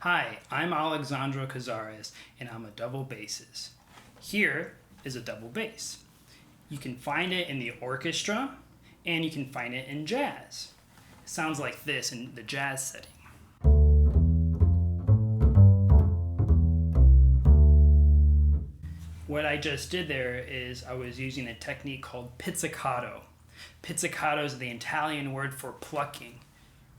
Hi, I'm Alexandro Cazares, and I'm a double bassist. Here is a double bass. You can find it in the orchestra, and you can find it in jazz. It sounds like this in the jazz setting. What I just did there is I was using a technique called pizzicato. Pizzicato is the Italian word for plucking.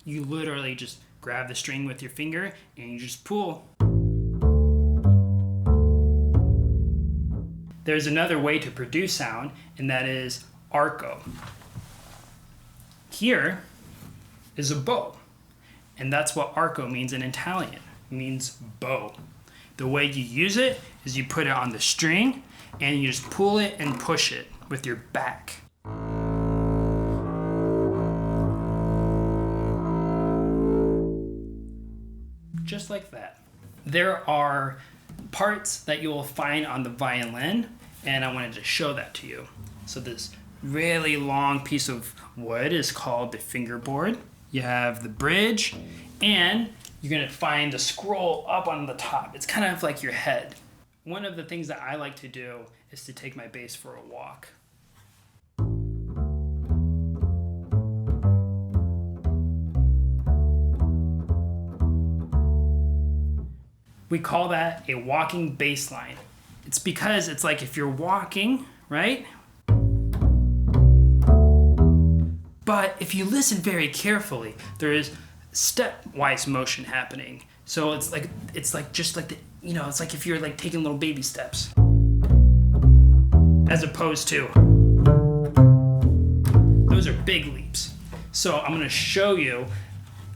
You literally just grab the string with your finger and you just pull. There's another way to produce sound, and that is arco. Here is a bow, and that's what arco means in Italian. It means bow. The way you use it is you put it on the string and you just pull it and push it with your back. Just like that. There are parts that you will find on the violin, and I wanted to show that to you. So this really long piece of wood is called the fingerboard. You have the bridge, and you're going to find the scroll up on the top. It's kind of like your head. One of the things that I like to do is to take my bass for a walk. We call that a walking bass line. It's because it's like if you're walking, right? But if you listen very carefully, there is stepwise motion happening. So it's like it's like if you're like taking little baby steps, as opposed to those are big leaps. So I'm going to show you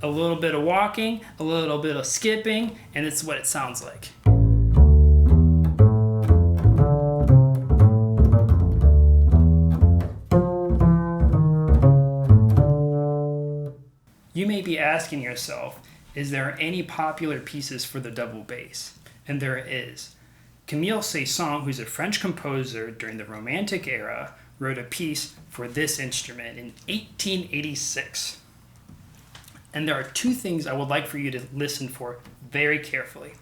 a little bit of walking, a little bit of skipping, and it's what it sounds like. You may be asking yourself, is there any popular pieces for the double bass? And there is. Camille Saint-Saëns, who's a French composer during the Romantic era, wrote a piece for this instrument in 1886. And there are two things I would like for you to listen for very carefully.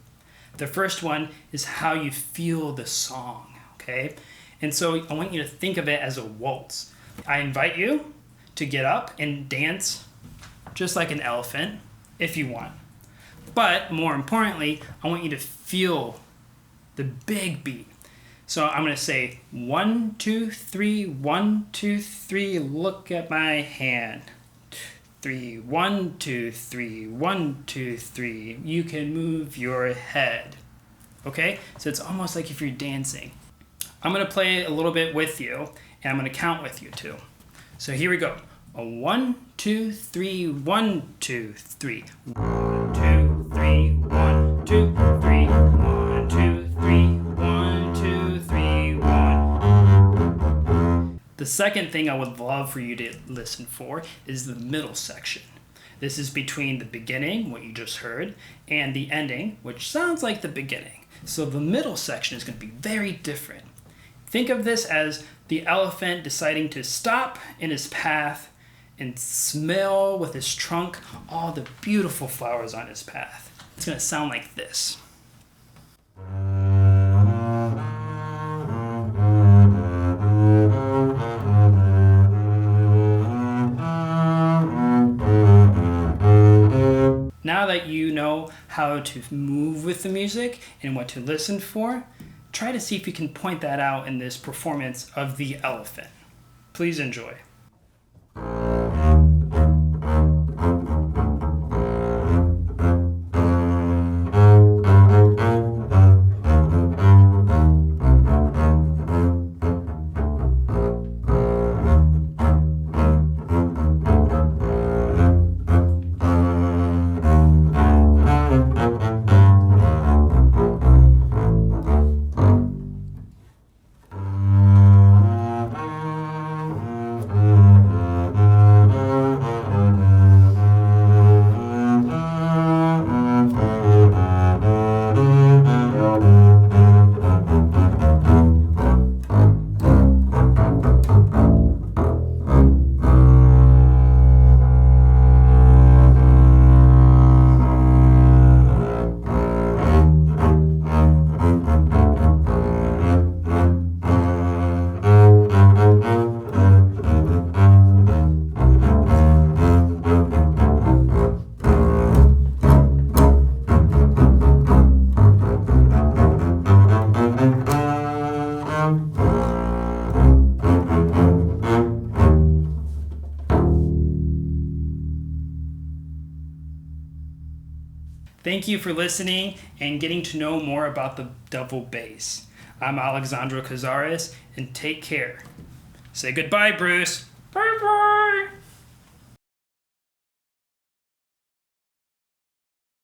The first one is how you feel the song, okay? And so I want you to think of it as a waltz. I invite you to get up and dance just like an elephant, if you want. But more importantly, I want you to feel the big beat. So I'm going to say 1, 2, 3, 1, 2, 3, look at my hand. 3, 1, 2, 3, 1, 2, 3. You can move your head. Okay? So it's almost like if you're dancing. I'm going to play a little bit with you, and I'm going to count with you too. So here we go. 1, 2, 3, 1, 2, 3. 1, 2, 3, 1, 2, 3. 1, 2, 3, 1, 2, 3, 1. The second thing I would love for you to listen for is the middle section. This is between the beginning, what you just heard, and the ending, which sounds like the beginning. So the middle section is going to be very different. Think of this as the elephant deciding to stop in his path and smell with his trunk all the beautiful flowers on his path. It's going to sound like this. Now that you know how to move with the music and what to listen for, try to see if you can point that out in this performance of the elephant. Please enjoy. Thank you for listening and getting to know more about the double bass. I'm Alexandro Cazares, and take care. Say goodbye, Bruce. Bye-bye.